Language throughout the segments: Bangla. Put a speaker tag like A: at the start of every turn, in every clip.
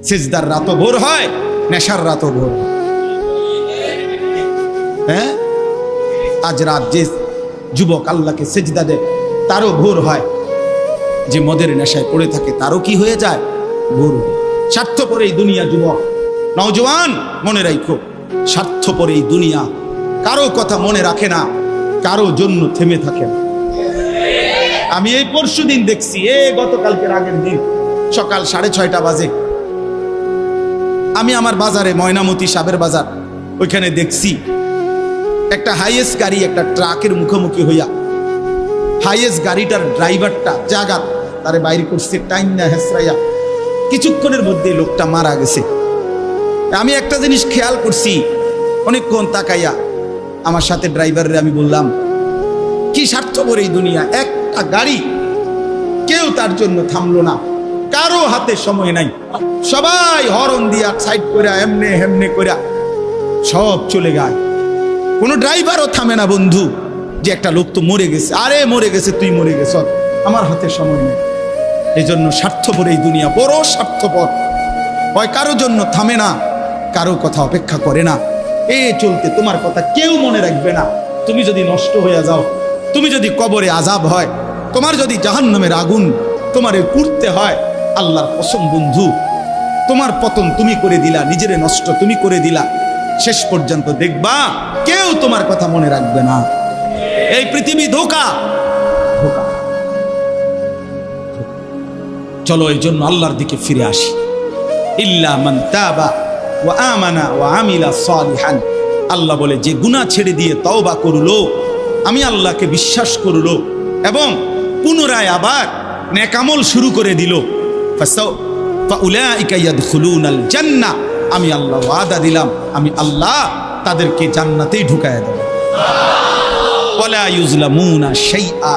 A: সিজদার রাতও ভোর হয়, নেশার রাতও ভোর হয়। হ্যাঁ, আজ রাত যে যুবক আল্লাহকে সিজদা দেয় তারও ভোর হয়, যে মদের নেশায় পড়ে থাকে তারও কি হয়ে যায়, ভোর হয়। স্বার্থপর এই দুনিয়া যুবক, নওজওয়ান মনে রাখো, স্বার্থপর এই দুনিয়া, কারো কথা মনে রাখে না, কারো জন্য থেমে থাকে না। আমি এই পরশুদিন দেখছি, গতকালকের আগের দিন সকাল 6:30 বাজে আমি আমার বাজারে, ময়নামতি সাবের বাজার, ওইখানে দেখছি একটা হাইয়েস্ট গাড়ি একটা ট্রাকের মুখোমুখি হইয়া, হাইয়েস্ট গাড়িটার ড্রাইভারটা জাগাত তারে বাইরে করছে টাইম না হেসরাইয়া, কিছুক্ষণের মধ্যে লোকটা মারা গেছে। আমি একটা জিনিস খেয়াল করছি, অনেকক্ষণ তাকাইয়া আমার সাথে ড্রাইভারের আমি বললাম, কি স্বার্থপর এই দুনিয়া, একটা গাড়ি কেউ তার জন্য থামলো না, কারো হাতে সময় নাই, সবাই হরন দিয়া সাইড করে এমনে হেমনে করে সব চলে যায়, কোনো ড্রাইভারও থামে না বন্ধু, যে একটা লোক তো মরে গেছে, আরে মরে গেছে, তুই মরে গেছ, আমার হাতে সময় নেই। এই জন্য স্বার্থপর এই দুনিয়া, বড় স্বার্থপর, হয় কারো জন্য থামে না, কারো কথা অপেক্ষা করে না, চলতে তোমার কথা কেউ মনে রাখবে না। তুমি যদি নষ্ট হয়ে যাও, তুমি যদি কবরে আযাব হয়, তোমার যদি জাহান্নামের আগুন তোমারে পুড়তে হয়, আল্লাহর কসম বন্ধু, তোমার পতন তুমি করে দিলা, নিজের নষ্ট তুমি করে দিলা, শেষ পর্যন্ত দেখবা কেউ তোমার কথা মনে রাখবে না। এই পৃথিবী ধোঁকা, ধোঁকা। চলো এই জন্য আল্লাহর দিকে ফিরে আসি। ইল্লা মান তাবা ওয়া আমানা ওয়া আমিলা সালিহান, আল্লাহ বলে যে গুনাহ ছেড়ে দিয়ে তওবা করলো, আমি আল্লাহকে বিশ্বাস করলো এবং পুনরায় আবার নেক আমল শুরু করে দিল, ফাউলাইকা ইয়াদখুলুনাল জান্নাহ, আমি আল্লাহ ওয়াদা দিলাম, আমি আল্লাহ তাদেরকে জান্নাতেই ঢুকায়া দেব। ওয়ালা ইউজলামুনা শাইআ,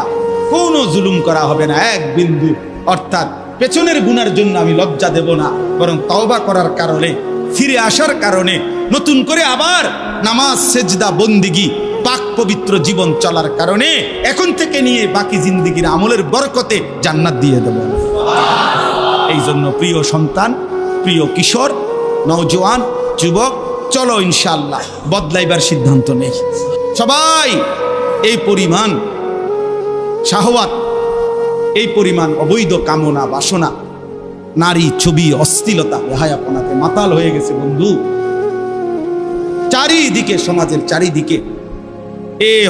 A: কোনো জুলুম করা হবে না এক বিন্দু, অর্থাৎ পেছনের গুনার জন্য আমি লজ্জা দেব না, বরং তওবা করার কারণে, ফিরে আসার কারণে, নতুন করে আবার নামাজ সেজদা বন্দিগি পাক পবিত্র জীবন চলার কারণে এখন থেকে নিয়ে বাকি জিন্দেগির আমলের বরকতে জান্নাত দিয়ে দেব। এই জন্য প্রিয় সন্তান, প্রিয় কিশোর, নওজওয়ান, যুবক, চলো ইনশাআল্লাহ বদলাইবার সিদ্ধান্ত নেই। সবাই এই পরিমাণ শাহওয়াত, এই পরিমাণ অবৈধ কামনা বাসনা, নারী ছবি অশ্লীলতা বেহায়াপনাতে মাতাল হয়ে গেছে বন্ধু, চারিদিকে, সমাজের চারিদিকে।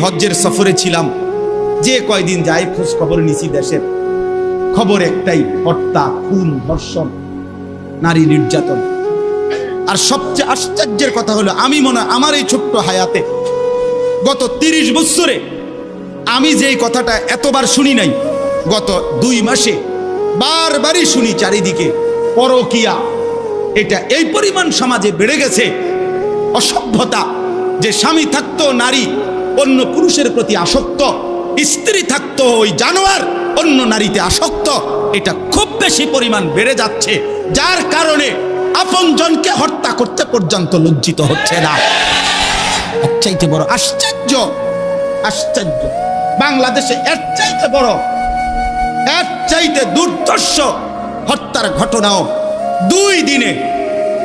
A: হজ্জের সফরে ছিলাম, যে কয়দিন যাই খোঁজ খবর নিছি, দেশের খবর একটাই, হত্যা, খুন, ধর্ষণ, নারী নির্যাতন। আর সবচেয়ে আশ্চর্যের কথা হলো, আমি মনে হয় আমার এই ছোট্ট হায়াতে গত 30 বছরে আমি যেই কথাটা এতবার শুনি নাই, গত 2 মাসে বারবারই শুনি চারিদিকে পরকিয়া। এটা এই পরিমাণ সমাজে বেড়ে গেছে, অসভ্যতা, যে স্বামী থাকতো নারী অন্য পুরুষের প্রতি আসক্ত, স্ত্রী থাকতো ওই জানোয়ার অন্য নারীতে আসক্ত, এটা খুব বেশি পরিমাণ বেড়ে যাচ্ছে, যার কারণে আপনজনকে হত্যা করতে পর্যন্ত লজ্জিত হচ্ছে না। এর চাইতে বড় আশ্চর্য, আশ্চর্য বাংলাদেশে এর চাইতে বড়, এর চাইতে দুর্দর্শ হত্যার ঘটনাও 2 দিনে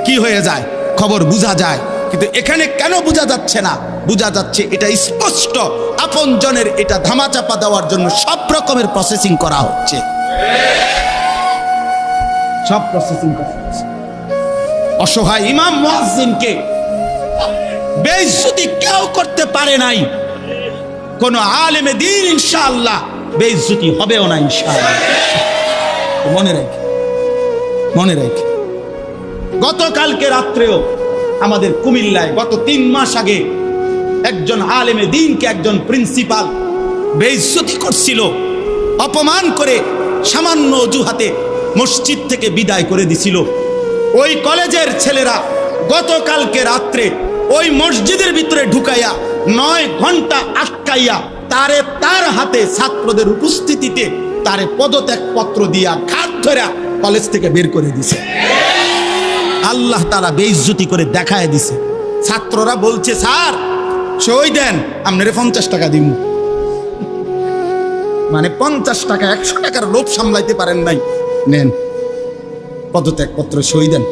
A: কি হয়ে যায় খবর বোঝা যায়, কিন্তু এখানে কেন বোঝা যাচ্ছে না? বোঝা যাচ্ছে এটা স্পষ্ট, আপনজনের এটা ধামাচাপা দেওয়ার জন্য সব রকমের প্রসেসিং করা হচ্ছে, সব প্রসেসিং করা হচ্ছে। অসহায় ইমাম মুয়াজ্জিনকে বেইজ্জতি কেউ করতে পারে নাই, কোন আলেমে দ্বীন ইনশাআল্লাহ বেইজ্জতি হবেও না ইনশাআল্লাহ। মনে রাখি, মনে রাখি, গতকালকে রাত্রেও আমাদের কুমিল্লায় গত 3 মাস আগে একজন আলেমে দ্বীনকে একজন প্রিন্সিপাল বেইজ্জতি করছিল, অপমান করে সামান্য অজুহাতে মসজিদ থেকে বিদায় করে দিছিল। ওই কলেজের ছেলেরা গতকালকে রাত্রে ওই মসজিদের ভিতরে ঢুকাইয়া 9 ঘন্টা আটকাইয়া তারে তার হাতে ছাত্রদের উপস্থিতিতে তারে পদত্যাগ পত্র দিয়া ঘাট ধরে কলেজ থেকে বের করে দিছে। আল্লাহ তাআলা বেইজ্জতি করে দেখায় দিছে। ছাত্ররা বলছে, স্যার সই দেন, আপনারে 50 টাকা দিব। মানে 50 টাকা, 100 টাকার লোভ সামলাইতে পারেন নাই, নেন পদত্যাগ পত্র, সই দেন।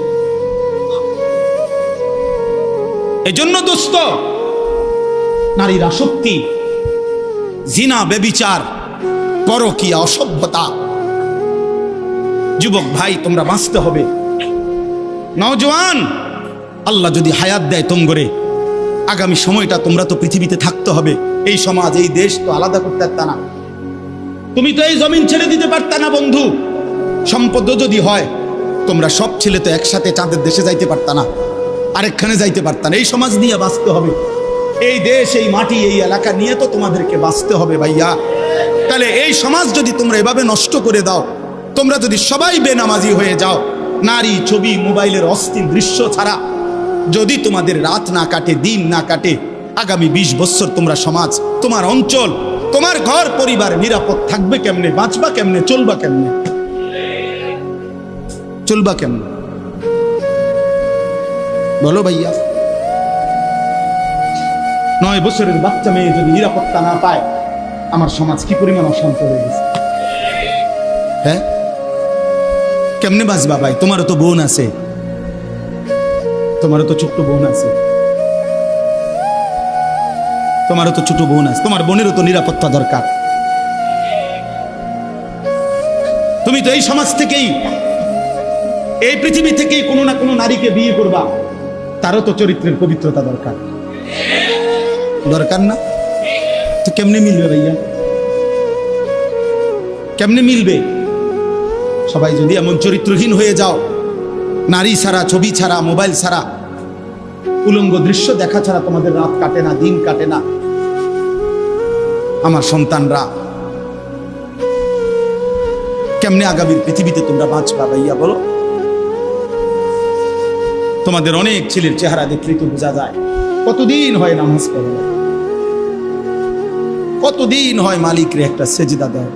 A: এজন্য দোস্ত, নারীর আসক্তি, জিনা, বেবিচার, পরকীয়া, অসভ্যতা, যুবক ভাই তোমরা বাঁচতে হবে। নওজোয়ান, আল্লাহ যদি হায়াত দেয় তোমরে, আগামী সময়টা তোমরা তো পৃথিবীতে থাকতে হবে। এই সমাজ, এই দেশ তো আলাদা করতে পারতা না, তুমি তো এই জমিন ছেড়ে দিতে পারতা না বন্ধু। সম্পদ যদি হয়, তোমরা সব ছেলে তো একসাথে চাঁদের দেশে যাইতে পারতা না, আরেকখানে যাইতে পারতা না। এই সমাজ নিয়ে বাঁচতে হবে, এই দেশ, এই মাটি, এই এলাকা নিয়ে তো তোমাদেরকে বাঁচতে হবে ভাইয়া। তাহলে এই সমাজ যদি তোমরা এভাবে নষ্ট করে দাও, তোমরা যদি সবাই বেনামাজি হয়ে যাও, নারী, ছবি, মোবাইলের অস্থির দৃশ্য ছাড়া যদি তোমাদের রাত না কাটে, দিন না কাটে, আগামী 20 বছর তোমরা সমাজ, তোমার অঞ্চল, তোমার ঘর পরিবার নিরাপদ থাকবে কেমনে? বাঁচবা কেমনে? চলবা কেমনে? চলবা কেমনে বলো ভাইয়া? 9 বছরের বাচ্চা মেয়ে যদি নিরাপত্তা না পায়, আমার সমাজ কি পরিমাণ অশান্ত হয়ে গেছে। হ্যাঁ, কেমনে বাঁচবা ভাই? তোমারও তো বোন আছে, তোমারও তো ছোট্ট বোন আছে, তোমারও তো ছোট বোন আছে, তোমার বোনেরও তো নিরাপত্তা দরকার। তুমি তো এই সমাজ থেকেই, এই পৃথিবী থেকেই কোনো না কোনো নারীকে বিয়ে করবা, তারও তো চরিত্রের পবিত্রতা দরকার, দরকার না? তো কেমনে মিলবে ভাইয়া? কেমনে মিলবে? সবাই যদি এমন চরিত্রহীন হয়ে যাও, নারী ছাড়া, ছবি ছাড়া, মোবাইল ছাড়া, উলঙ্গ দৃশ্য দেখা ছাড়া তোমাদের রাত কাটে না, দিন কাটে না, আমার সন্তানরা কেমনে আগামীর পৃথিবীতে তোমরা বাঁচবা ভাইয়া বলো? তোমাদের অনেক ছেলের চেহারা দেখলেই তো বোঝা যায় কতদিন হয় নামাজ পড়ে, কতদিন হয় মালিকরে একটা সেজদা দেয়।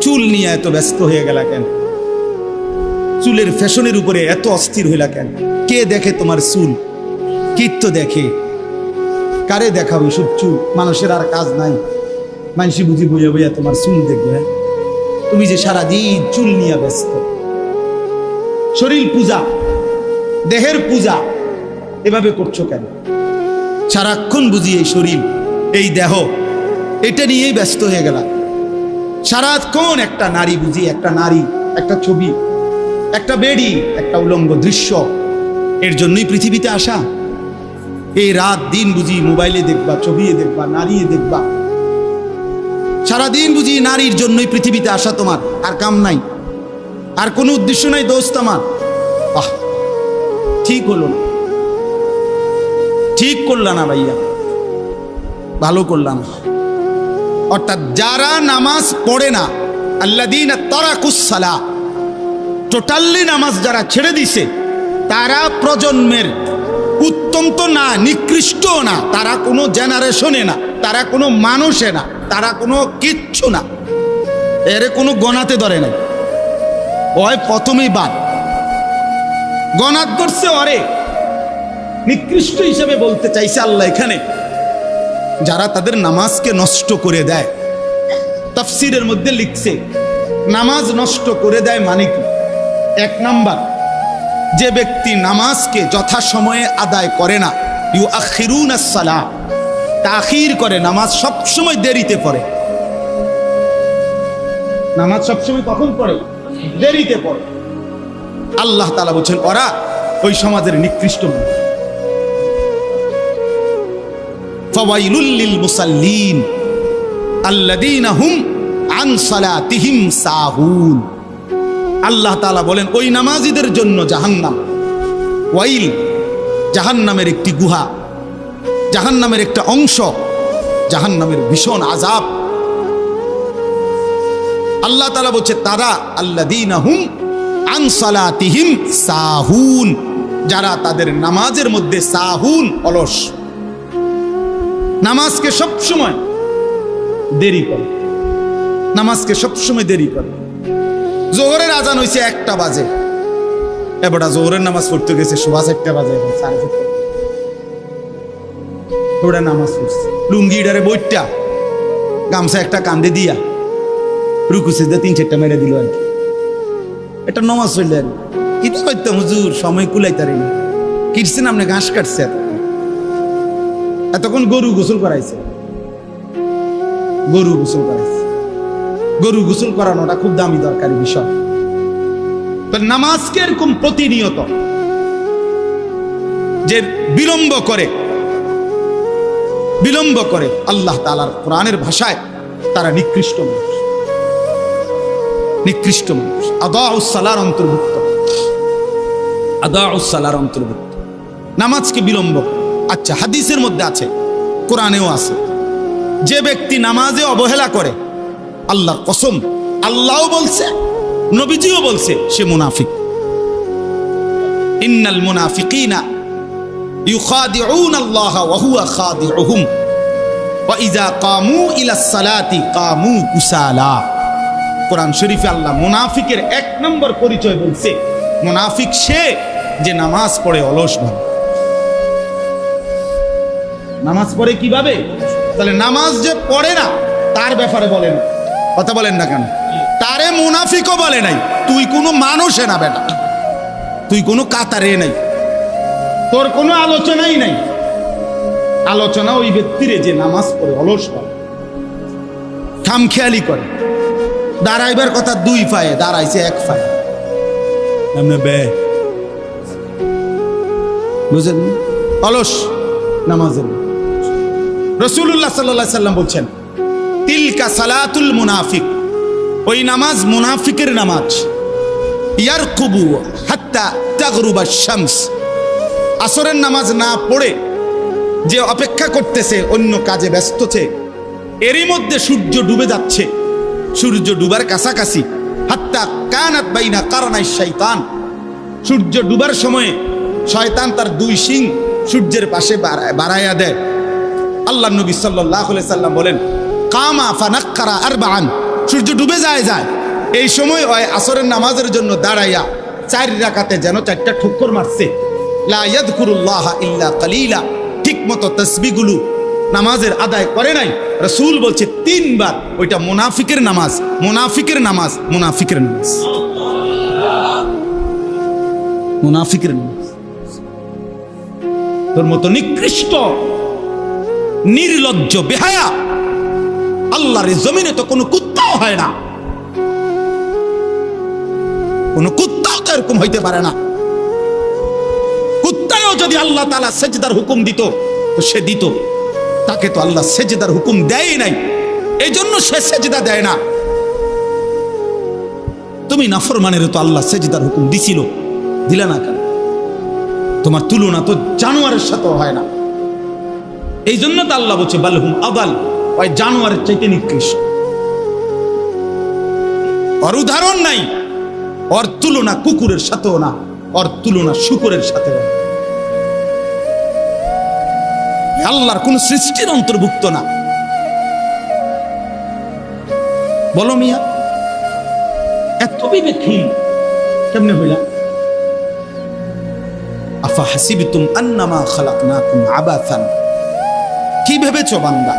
A: চুল নিয়ে এত ব্যস্ত হয়ে গেলা কেন? চুলের ফ্যাশনের উপরে এত অস্থির হইলা কেন? কে দেখে তোমার চুল? কীর্ত দেখে? কারে দেখাবো সব চুল? মানুষের আর কাজ নাই, মানুষই বুঝি বইয়া বইয়া তোমার চুল দেখবে। তুমি যে সারাদিন চুল নিয়ে ব্যস্ত, শরীর পূজা, দেহের পূজা এভাবে করছো কেন? সারাক্ষণ বুঝি এই শরীর, এই দেহ, এটা নিয়েই ব্যস্ত হয়ে গেলা। সারাক্ষণ একটা নারী বুঝি, একটা নারী, একটা ছবি, একটা বেড়ি, একটা উলঙ্গ দৃশ্য, এর জন্যই পৃথিবীতে আসা। এই রাত দিন বুঝি মোবাইলে দেখবা, ছবি দেখবা, নারী দেখবা, সারাদিন বুঝি নারীর জন্যই পৃথিবীতে আসা। তোমার আর কাম নাই, আর কোনো উদ্দেশ্য নাই দোস্ত আমার। ঠিক হলো না, ঠিক করলা না ভাইয়া, ভালো করলাম। অর্থাৎ যারা নামাজ পড়ে না, আল্লাযীনা তারাকুস সালাহ, টোটালি নামাজ যারা ছেড়ে দিছে, তারা প্রজন্মের উত্তম তো না, নিকৃষ্ট না, তারা কোনো জেনারেশনে না, তারা কোনো মানুষে না, তারা কোনো কিচ্ছু না, এর কোনো গণাতে ধরে নাই। ওই প্রথমেই বাদ গণাত ধরছে, অরে নিকৃষ্ট হিসেবে বলতে চাইছে আল্লাহ এখানে যারা তাদের নামাজকে নষ্ট করে দেয়। তাফসীরের মধ্যে লিখছে নামাজ নষ্ট করে দেয় মানে কি? 1 নাম্বার, যে ব্যক্তি নামাজকে যথাসময়ে আদায় করে না, ইউআখিরুনাস সালাহ, তাখির করে, নামাজ সবসময় দেরিতে পড়ে। নামাজ সবসময় কখন পড়ে? দেরিতে পড়ে। আল্লাহ তাআলা বলছেন ওরা ওই সমাজের নিকৃষ্ট মানুষ। ফাওয়াইলুল লিল মুসাল্লিন আল্লাযীনা হুম আন সালাতিহিম সাহুন। আল্লাহ তাআলা বলেন ওই নামাজীদের জন্য জাহান্নাম। ওয়াইল, জাহান্নামের একটি গুহা, জাহান্নামের একটা অংশ, জাহান্নামের ভীষণ আযাব। আল্লাহ তাআলা বলছে তারা আল্লাযীনা হুম আন সালাতিহিম সাহুন, যারা তাদের নামাজের মধ্যে সাহুন, অলস, নামাজকে সবসময় দেরি করে, নামাজকে সবসময় দেরি করে। জোহরের আজান হয়েছে 1টা বাজে, এবারটা জোহরের নামাজ পড়তে গেছে 4:30 বাজে, 4:30 ওরা নামাজ পড়ছে লুঙ্গিটারে বইটা, গামছা একটা কান্দে দিয়া, রুকু সিজদা 3-4টা মেরে দিল আর কি। এটা নামাজ পড়লেন, কি করতাম হুজুর, সময় কুলাইতারি না। কিরছেন আপনি ঘাস কাটছে, এতক্ষণ গরু গোসল করাইছে, গরু গোসল করাইছে। গরু গোসল করানোটা খুব দামি দরকারি বিষয়। নামাজকে এরকম প্রতিনিয়ত যে বিলম্ব করে আল্লাহ তাআলার কোরআনের ভাষায় তারা নিকৃষ্ট মানুষ। আদাউস সালার অন্তর্ভুক্ত নামাজকে বিলম্ব। আচ্ছা, হাদিসের মধ্যে আছে, কোরআনেও আছে, যে ব্যক্তি নামাজে অবহেলা করে, আল্লাহর কসম, আল্লাহও বলছে, নবীজিও বলছে, সে মুনাফিক। ইন্নাল মুনাফিকিনা ইউখাদিউনা আল্লাহ ওয়া হুয়া খাদিউহুম ওয়া ইযা কামু ইলাস সালাতি কামু কুসালা। কোরআন শরীফে আল্লাহ মুনাফিকের 1 নম্বর পরিচয় বলছে, মুনাফিক সে যে নামাজ পড়ে অলসভাবে। নামাজ পড়ে কিভাবে? তাহলে নামাজ যে পড়ে না তার ব্যাপারে বলেন, কথা বলেন না কেন? তারে মুনাফিকও বলে নাই। তুই কোনো মানুষে না বেটা, তুই কোনো কাতারে নাই, তোর কোনো আলোচনাই নাই। আলোচনা ওই ব্যক্তিরে যে নামাজ পড়ে অলসভাবে, খামখেয়ালি করে। দাঁড়াইবার কথা 2 পায়ে, দাঁড়াইছে 1 পায়ে। বুঝলেন? অলস নামাজের। রাসূলুল্লাহ সাল্লাল্লাহু আলাইহি সাল্লাম বলছেন, তিলকা সালাতুল মুনাফিক, ওই নামাজ মুনাফিকের নামাজ। ইয়ারকুবু হাত্তা তাগরুবা শামস, আসরের নামাজ না পড়ে যে অপেক্ষা করতেছে, অন্য কাজে ব্যস্তছে, এরই মধ্যে সূর্য ডুবে যাচ্ছে, সূর্য ডুবার কাছাকাছি। হাত্তা কানাত বাইনা কারনাই শাইতান, সূর্য ডুবার সময়ে শয়তান তার 2 শিং সূর্যের পাশে বাড়াইয়া দেয়। আল্লাহ নবী সাল্লাল্লাহু আলাইহি সাল্লাম বলেন, কামা ফানাক্কারা আরবাআন, সূর্য ডুবে যায়, এই সময় ওই আসরের নামাজের জন্য দাঁড়াইয়া 4 রাকাতে যেন 4টা ঠুক্কর মারছে। লা ইয়াযকুরুল্লাহ ইল্লা কালিলা, ঠিকমতো তাসবিহগুলো নামাজের আদায় করে নাই। রাসূল বলছে 3 বার, ওইটা মুনাফিকের নামাজ। তোর মতো নিকৃষ্ট, নির্লজ্জ, বেহায়া আল্লাহর জমিনে তো কোনো কুত্তাও হয় না, কোনো কুত্তাও তো এরকম হইতে পারে না। কুত্তাও যদি আল্লাহ তাআলা সেজদার হুকুম দিত তো সে দিত, তাকে তো আল্লাহ সেজদার হুকুম দেয় নাই, এই জন্য সে সেজদা দেয় না। তুমি নাফরমানের তো আল্লাহ সেজদার হুকুম দিছিল, দিলা না কেন? তোমার তুলনা তো জানোয়ারের সাথেও হয় না। এই জন্য তো আল্লাহ বলছে বালহুম আদাল, ওই জানোয়ারের চাইতে নিকৃষ্ট। ওর উদাহরণ নাই, ওর তুলনা কুকুরের সাথেও না, ওর তুলনা শুকরের সাথেও না। আল্লাহর কোন সৃষ্টির অন্তর্ভুক্ত না। বলো মিয়া, এত বিবেকহীন কেমনে হইলা? আফা হাসিবতুম আন্নামা খালাকনাকুম আবাসান, কি ভেবেছো বান্দা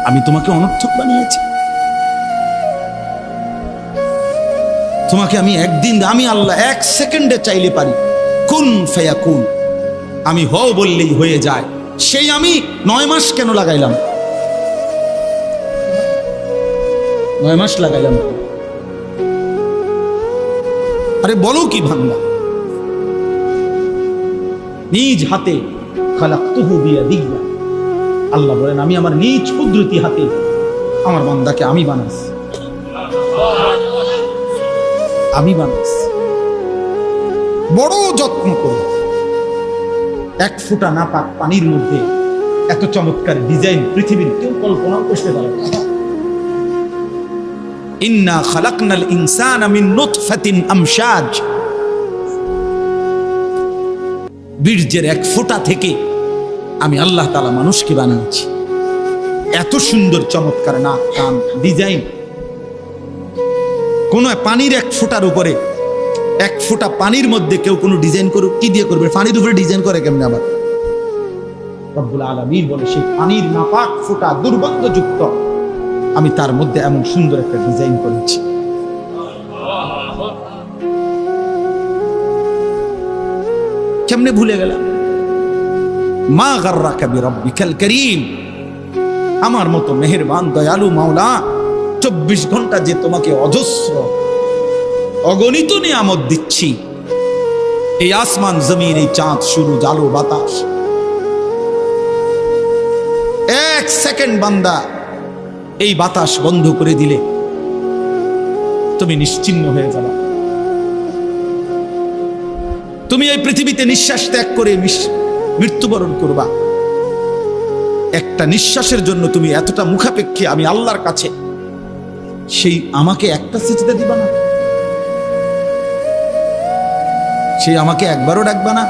A: আমি তোমাকে অনর্থক বানিয়েছি? তোমাকে আমি একদিন, আমি আল্লাহ 1 সেকেন্ডে চাইলে পারি, কুন ফায়াকুন, আমি হও বললেই হয়ে যায়। সেই আমি 9 মাস কেন লাগাইলাম? 9 মাস লাগাইলাম। আরে বলো কি বান্দা, নিজ হাতে খালাকতুহু বিয়াদিয়া, আল্লাহ বলেন আমি আমার নিজ কুদরতি হাতে আমার বান্দাকে আমি বানাইছি, আমি বানাইছি। বড় যত্ন করে 1 ফোঁটা নাপাক পানির মধ্যে এত চমৎকার ডিজাইন পৃথিবীর কেউ কল্পনাও করতে পারে না। ইন্না খালাকনাল ইনসানা মিন নুতফাতিন আমশাজ, বীর্যের 1 ফোঁটা থেকে আমি আল্লাহ তাআলা মানুষকে বানিয়েছি। এত সুন্দর চমৎকার নাক, কান, ডিজাইন। কোন পানির 1 ফোঁটার উপরে, 1 ফোঁটা পানির মধ্যে কেউ কোনো ডিজাইন করুক, কি দিয়ে করবে? পানির উপরে ডিজাইন করে কেমনে? আবার রব্বুল আলামিন বলে সেই পানির নাপাক ফোঁটা দুর্গন্ধযুক্ত, আমি তার মধ্যে এমন সুন্দর একটা ডিজাইন করেছি। কেমনে ভুলে গেলাম? মা গাররাকা বিরাব্বিকাল কারীম, আমার মতো মেহেরবান দয়ালু মাওলা 24 ঘন্টা যে তোমাকে অজস্র অগণিত নিয়ামত দিচ্ছি, এই আসমান জমিন, এই চাঁদ সূরজ আলো বাতাস, এক সেকেন্ড বান্দা এই বাতাস বন্ধ করে দিলে তুমি নিশ্চিহ্ন হয়ে যাবে। তুমি এই পৃথিবীতে নিঃশ্বাস ত্যাগ করে মৃত্যুবরণ করবা। একটা নিঃশ্বাসের জন্য তুমি এতটা মুখাপেক্ষী আমি আল্লাহর কাছে, সেই আমাকে একটা সিজদা দিবা না? সেই আমাকে একবারও ডাকবা না?